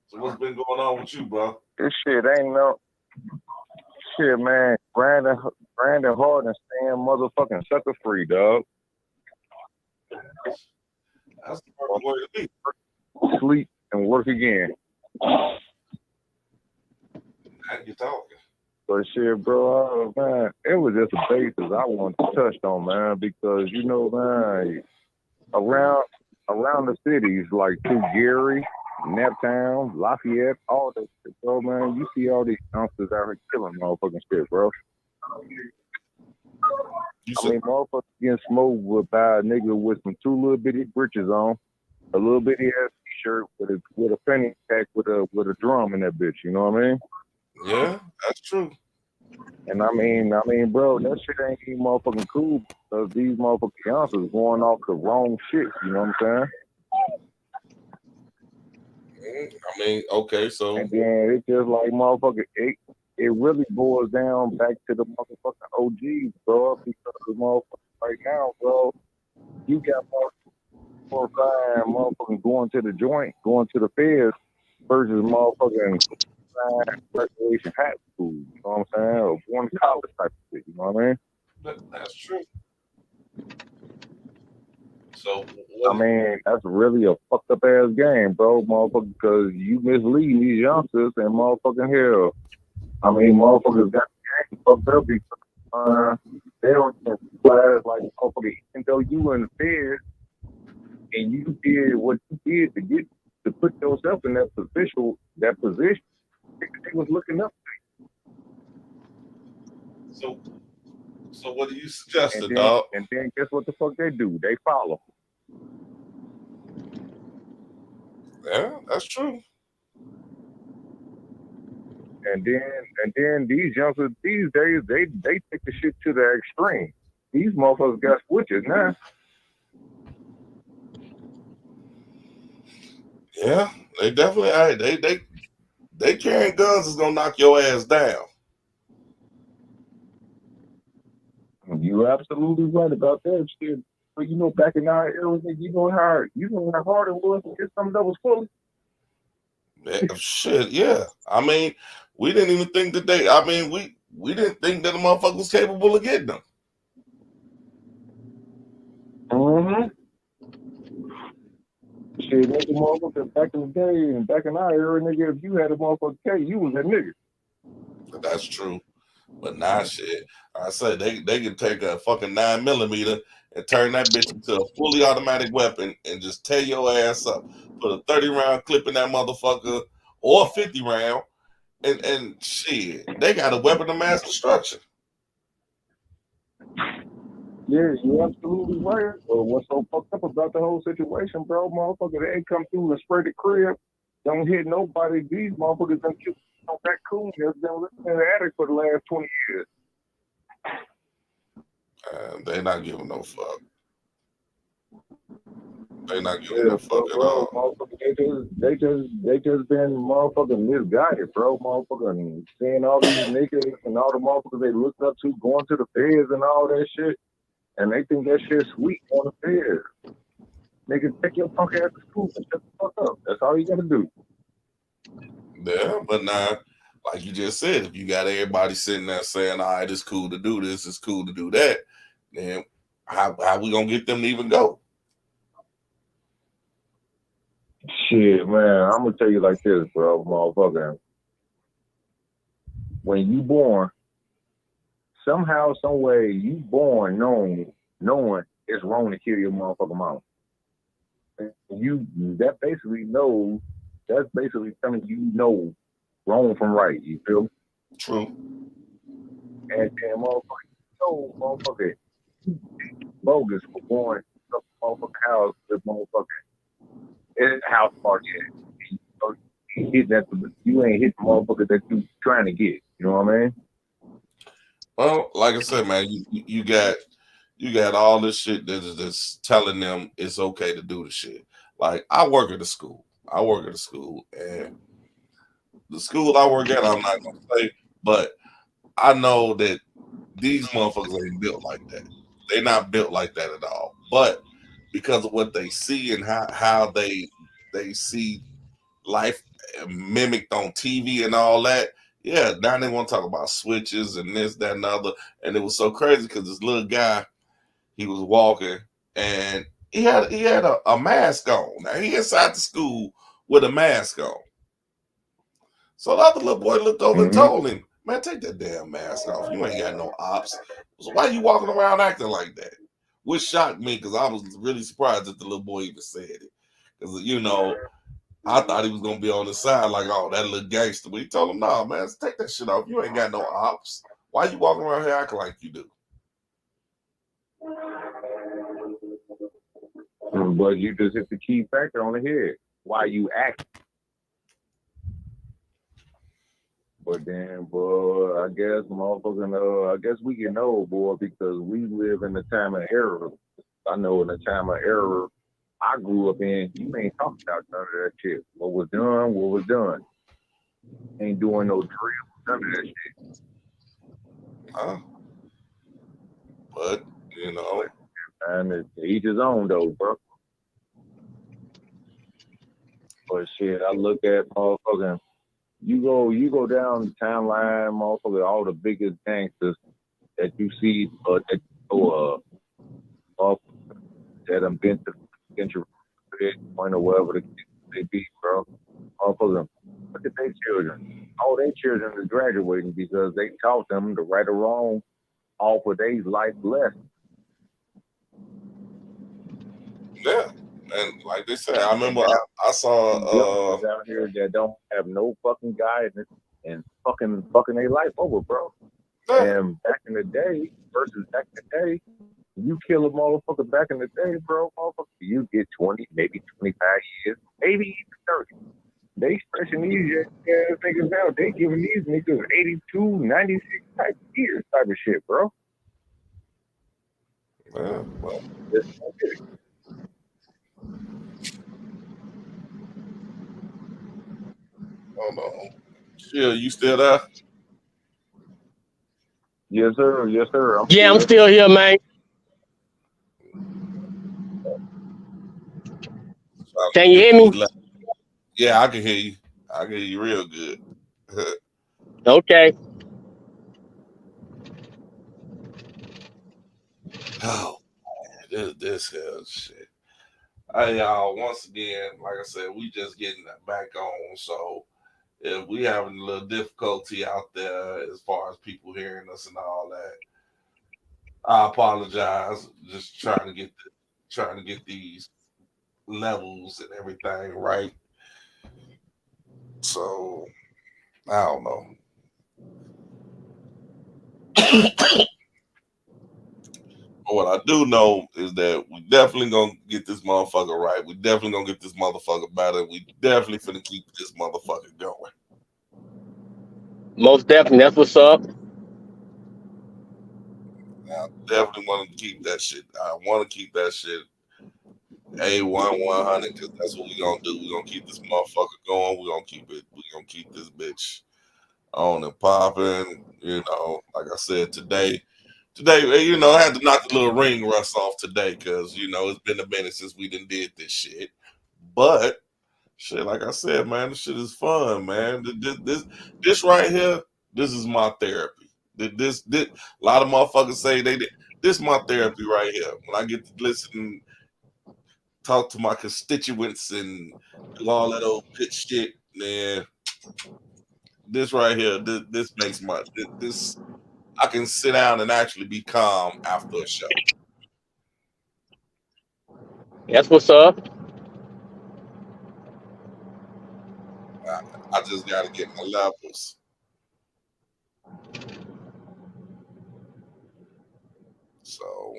So what's been going on with you, bro? This shit ain't no shit, man. Brandon Harden staying motherfucking sucker free, dog. That's the perfect way to be. Sleep and work again. Now you talking. But shit, bro, man, it was just a basis I wanted to touch on, man, because you know, man, around the cities like Two Gary, Naptown, Lafayette, all that shit, bro, man, you see all these youngsters out here killing motherfucking shit, bro. I mean, motherfuckers getting smoked with by a nigga with some 2 little bitty britches on, a little bitty ass t-shirt with a fanny pack with a drum in that bitch. You know what I mean? Yeah, that's true. And I mean, bro, that shit ain't even motherfucking cool because these motherfucking youngsters going off the wrong shit. You know what I'm saying? I mean, okay, so. And then it's just like motherfucker, it really boils down back to the motherfucking OGs, bro. Because the motherfuckers right now, bro, you got motherfucking going to the joint, going to the feds versus motherfucking graduation high school. You know what I'm saying? Or going to college type of shit. You know what I mean? That's true. So, I mean, that's really a fucked up ass game, bro, motherfucker, because you misleading these youngsters and motherfucking hell. I mean, motherfuckers got the game fucked up because they don't class like motherfucker, even though you were in the feds and you did what you did to put yourself in that position, they was looking up to you. So what do you suggest, and dog? And then guess what the fuck they do? They follow. Yeah, that's true. And then these youngsters these days they take the shit to the extreme. These motherfuckers got switches now. Yeah, they definitely they carrying guns is gonna knock your ass down. You're absolutely right about that shit. But you know, back in our era, you know how hard it was to get something that was fully. Yeah, shit, yeah. I mean, we didn't even think that we didn't think that the motherfucker was capable of getting them. Mm-hmm. Shit, nigga, motherfucker, back in the day and back in our era, nigga, if you had a motherfucker K, you was a nigga. That's true. But nah, shit. I said they can take a fucking 9mm and turn that bitch into a fully automatic weapon and just tear your ass up. Put a 30-round clip in that motherfucker or a 50 round, and shit, they got a weapon of mass destruction. Yeah, you're absolutely right. What's so fucked up about the whole situation, bro? Motherfucker, they come through and spray the crib. Don't hit nobody. These motherfuckers done killed on raccoon that's been living in the attic for the last 20 years. They not giving no fuck. They not giving Yeah, no fuck at bro, all. motherfucker, they just been motherfucking misguided, bro. Motherfucking seeing all these niggas and all the motherfuckers they looked up to going to the feds and all that shit, and they think that shit's sweet on the feds. Nigga, take your punk ass to school and shut the fuck up. That's all you gotta do. Yeah, but now, like you just said, if you got everybody sitting there saying, all right, it's cool to do this, it's cool to do that, then how we gonna get them to even go? Shit, man, I'm gonna tell you like this, bro, motherfucker. When you born, somehow, some way, you born knowing it's wrong to kill your motherfucking mama. That's basically telling you wrong from right. You feel? True. And motherfucker, bogus for going to the motherfucking house with motherfucking house party. You hit that, you ain't hit the motherfucker that you trying to get. You know what I mean? Well, like I said, man, you got all this shit that's telling them it's okay to do the shit. Like I work at a school. And the school I work at, I'm not gonna say, but I know that these motherfuckers ain't built like that. They're not built like that at all. But because of what they see and how they see life mimicked on TV and all that, yeah, now they want to talk about switches and this, that, and the other. And it was so crazy because this little guy, he was walking and he had a mask on. Now he inside the school with a mask on. So the other little boy looked over and told him, man, take that damn mask off. You ain't got no ops. So why you walking around acting like that? Which shocked me because I was really surprised that the little boy even said it. Because, I thought he was going to be on the side like, oh, that little gangster. But he told him, nah, man, take that shit off. You ain't got no ops. Why you walking around here acting like you do? But you just hit the key factor on the head. Why you act? But then, boy, I guess motherfucking, I guess we get old, boy, because we live in the time of error. I know in the time of error I grew up in, you ain't talking about none of that shit. What was done. Ain't doing no drill, none of that shit. But, And it's each his own, though, bro. But shit, I look at motherfucking, you go down the timeline, motherfucker, all the biggest gangsters that you see, that have been to the point or whatever the case they be, bro. Motherfucker, look at their children. All their children are graduating because they taught them the right or wrong off of their life lesson. Yeah. And like they said, I remember I saw down here that don't have no fucking guidance and fucking their life over, bro. And back in the day versus back in the day, you kill a motherfucker back in the day, bro, motherfucker, you get 20, maybe 25 years, maybe even 30. They stretching these ass niggas out. They giving these niggas 82, 96 type years type of shit, bro. Yeah, well. Hold on. Chill, you still there? Yes, sir. Yes, sir. I'm still here, man. Can you hear me? Yeah, I can hear you. I can hear you real good. Okay. Oh, man, this hell shit. Hey, y'all, once again, like I said, we just getting back on. So if we having a little difficulty out there as far as people hearing us and all that, I apologize. Just trying to get these levels and everything right. So I don't know. But what I do know is that we definitely gonna get this motherfucker right. We definitely gonna get this motherfucker better. We definitely finna keep this motherfucker going. Most definitely. That's what's up. I definitely want to keep that shit. I want to keep that shit A100 because that's what we gonna do. We gonna keep this motherfucker going. We gonna keep it. We gonna keep this bitch on and popping. You know, like I said today, you know, I had to knock the little ring rust off today because you know it's been a minute since we done did this shit. But shit, like I said, man, this shit is fun, man. This right here, this is my therapy. This a lot of motherfuckers say they did. This is my therapy right here. When I get to listen, talk to my constituents and do all that old good shit, man. This right here, this makes my this. I can sit down and actually be calm after a show. That's what's up. I just got to get my levels. So,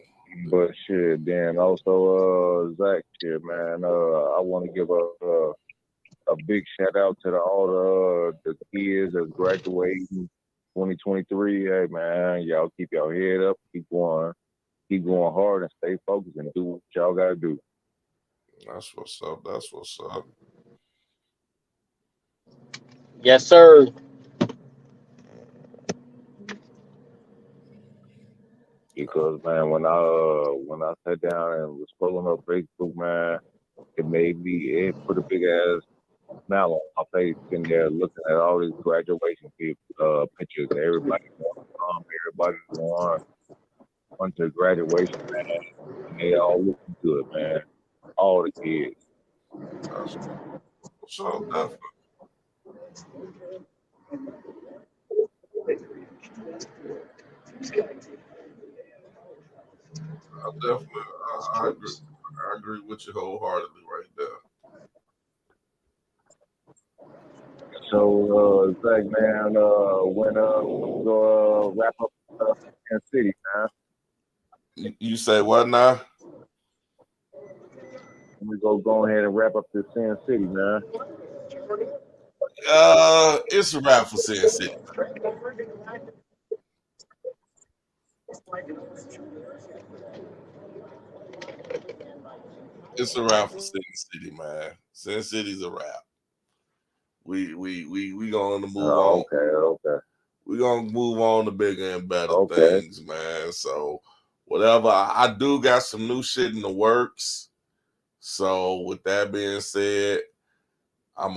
But shit, then also, Zach, shit, man. I want to give a big shout out to all the kids that's graduating 2023. Hey, man, y'all keep your head up, keep going hard, and stay focused and do what y'all gotta do. that's what's up. That's what's up. Yes, sir. Because man, when I sat down and was scrolling up Facebook, man, it put a big ass smile on my face sitting there looking at all these graduation pictures. Everybody going prom, everybody going onto graduation, man. And they all looking good, man. All the kids. That's what's up. Definitely. I agree. I agree with you wholeheartedly right there. So, Zach, man, when we go wrap up Kansas City, man. You say what now? We go ahead and wrap up this Sin City, man. It's a wrap for Sin City. It's a wrap for Sin City, man. Sin City's a wrap. We gonna move on. Okay. We're gonna move on to bigger and better Okay. things, man. So whatever. I do got some new shit in the works. So with that being said, I'm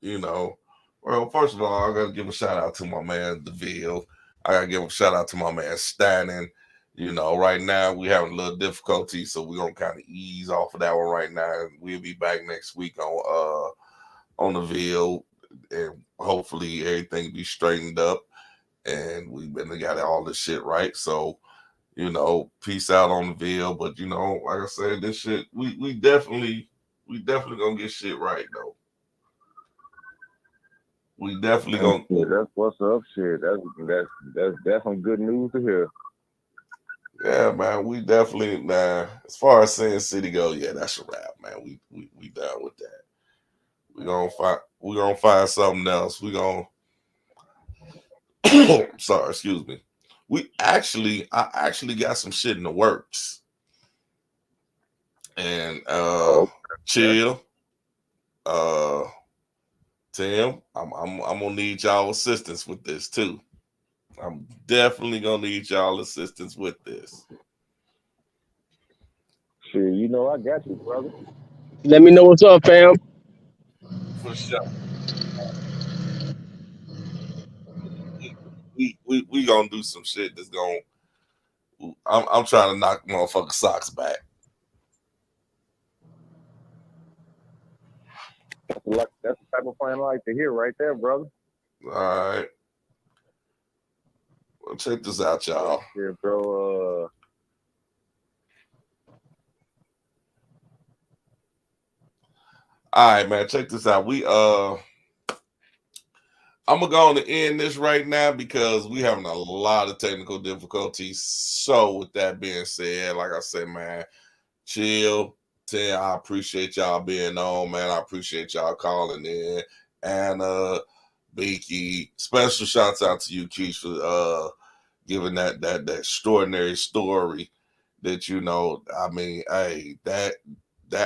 you know, well, first of all, I gotta give a shout out to my man DeVille. I gotta give a shout out to my man Stannon. You know, right now we having a little difficulty, so we're gonna kind of ease off of that one right now. We'll be back next week on the Ville, and hopefully everything be straightened up and we've been got all this shit right. So, you know, peace out on the Ville. But you know, like I said, this shit we definitely gonna get shit right though. We definitely gonna. That's what's up, shit. That's some good news to hear. Yeah, man, we definitely as far as Sin City go, yeah, that's a wrap, man. We done with that. We're gonna find something else. Sorry, excuse me. I actually got some shit in the works. And chill. Tim, I'm gonna need y'all assistance with this too. I'm definitely gonna need y'all assistance with this. Shit, you know I got you, brother. Let me know what's up, fam. For sure. We gonna do some shit that's gonna. I'm trying to knock motherfucking socks back. That's the type of fun I like to hear right there, brother. All right. Well, check this out, y'all. Yeah, bro. All right, man. Check this out. I'm gonna go on to end this right now because we having a lot of technical difficulties. So with that being said, like I said, man, chill. I appreciate y'all being on, man. I appreciate y'all calling in. And Beaky, special shouts out to you, Keith, for giving that extraordinary story that I mean, hey, that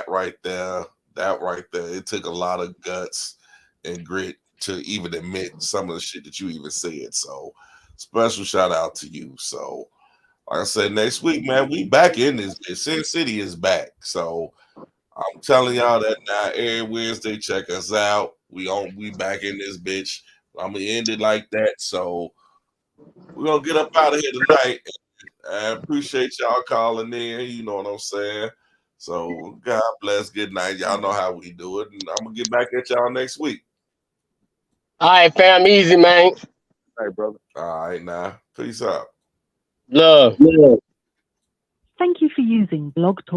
right there, it took a lot of guts and grit to even admit some of the shit that you even said. So special shout out to you. So like I said, next week, man, we back in this bitch. Sin City is back. So I'm telling y'all that now. Every Wednesday, check us out. We back in this bitch. I'm gonna end it like that. So we're gonna get up out of here tonight. I appreciate y'all calling in. You know what I'm saying? So God bless. Good night. Y'all know how we do it. And I'm gonna get back at y'all next week. All right, fam, easy, man. Hey, brother. All right, now. Peace out. Love. Thank you for using Blog Talk